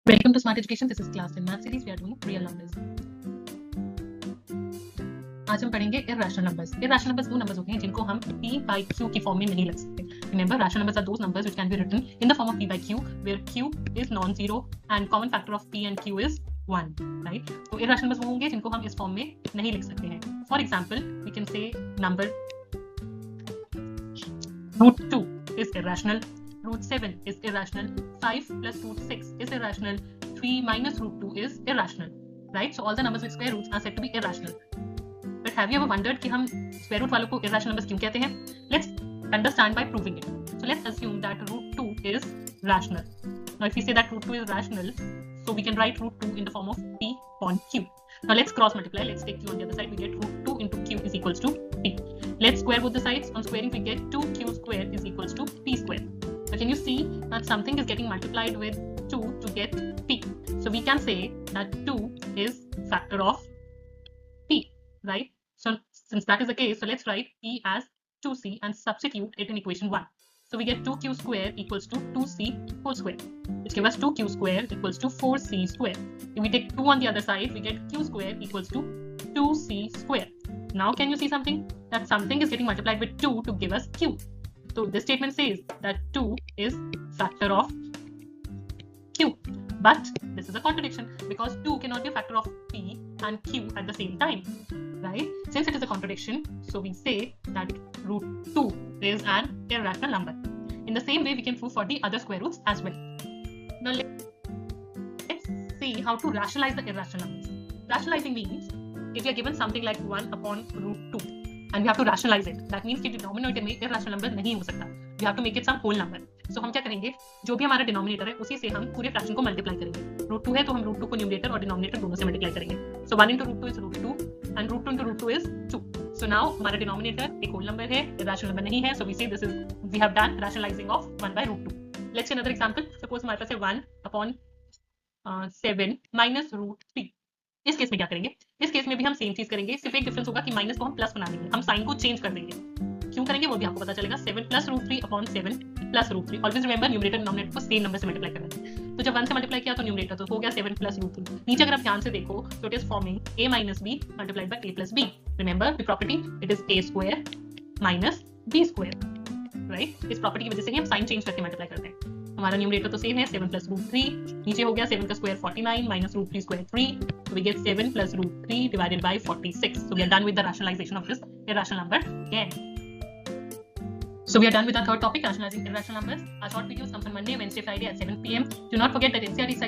Welcome to Smart Education. This is class in math series. We are doing real numbers. आज हम पढ़ेंगे irrational numbers. Irrational numbers दो numbers होते हैं जिनको हम p by q की फॉर्म में नहीं लिख सकते. Remember, rational numbers are those numbers which can be written in the form of p by q, where q is non-zero and common factor of p and q is 1. Right? तो irrational numbers वो होंगे जिनको हम इस form में नहीं लिख सकते हैं. For example, we can say number root 2 is irrational. Root 7 is irrational, 5 plus root 6 is irrational, 3 minus root 2 is irrational, right? So all the numbers with square roots are said to be irrational. But have you ever wondered कि हम square root वालों को irrational numbers क्यों कहते हैं? Let's understand by proving it. So let's assume that root 2 is rational. Now if we say that root 2 is rational, so we can write root 2 in the form of p upon q. Now let's cross multiply. Let's take q on the other side. We get root 2 into q is equals to p. Let's square both the sides. On squaring we get 2q square is equals to p square. So can you see that something is getting multiplied with 2 to get p? So we can say that 2 is factor of p, right? So since that is the case, so let's write p as 2c and substitute it in equation 1. So we get 2q square equals to 2c whole square, which gives us 2q square equals to 4c square. If we take 2 on the other side, we get q square equals to 2c square. Now can you see something? That something is getting multiplied with 2 to give us q. So this statement says that 2 is factor of q. But this is a contradiction because 2 cannot be a factor of p and q at the same time, right? Since it is a contradiction, so we say that root 2 is an irrational number. In the same way, we can prove for the other square roots as well. Now let's see how to rationalize the irrational numbers. Rationalizing means if you are given something like 1 upon root 2 and we have to rationalize it, that means कि denominator में irrational number नहीं हो सकता. We have to make it some whole number. So हम क्या करेंगे, जो भी हमारा denominator है उसी से हम पूरे fraction को multiply करेंगे. root 2 है तो हम root 2 को numerator और denominator दोनों से multiply करेंगे. So 1 into root 2 is root 2 and root 2 into root 2 is 2. So now हमारा denominator एक whole number है, irrational number नहीं है. So we say this is, we have done rationalizing of 1 by root 2. Let's see another example. Suppose हमारे पास है 1 upon 7 minus root 3. इस case में क्या करेंगे? इस केस में भी हम सेम चीज करेंगे, सिर्फ एक डिफरेंस होगा कि माइनस को हम प्लस बना देंगे, हम साइन को चेंज कर देंगे. क्यों करेंगे वो भी आपको पता चलेगा. 7 plus root 3 upon 7 plus root 3. Always remember numerator denominator को सेम नंबर से मल्टीप्लाई करना है. तो जब 1 से मल्टीप्लाई किया तो न्यूमरेटर तो हो गया 7 plus root 3. नीचे अगर आप ध्यान से देखो तो it is forming a minus b multiplied by a plus b. Remember the property, it is a square minus b square, right? इस प्रॉपर्टी की वजह से ही हम साइन चेंज करके मल्टीप्लाई करते हैं. हमारा न्यूमरेटर तो सेम है 7 plus root 3, नीचे हो गया 7 का square 49 minus root 3 square 3, so we get 7 plus root 3 divided by 46. So we are done with the rationalization of this irrational number again. So we are done with our third topic, rationalizing irrational numbers. Our short videos comes on Monday, Wednesday, Friday at 7 p.m. Do not forget that NCERT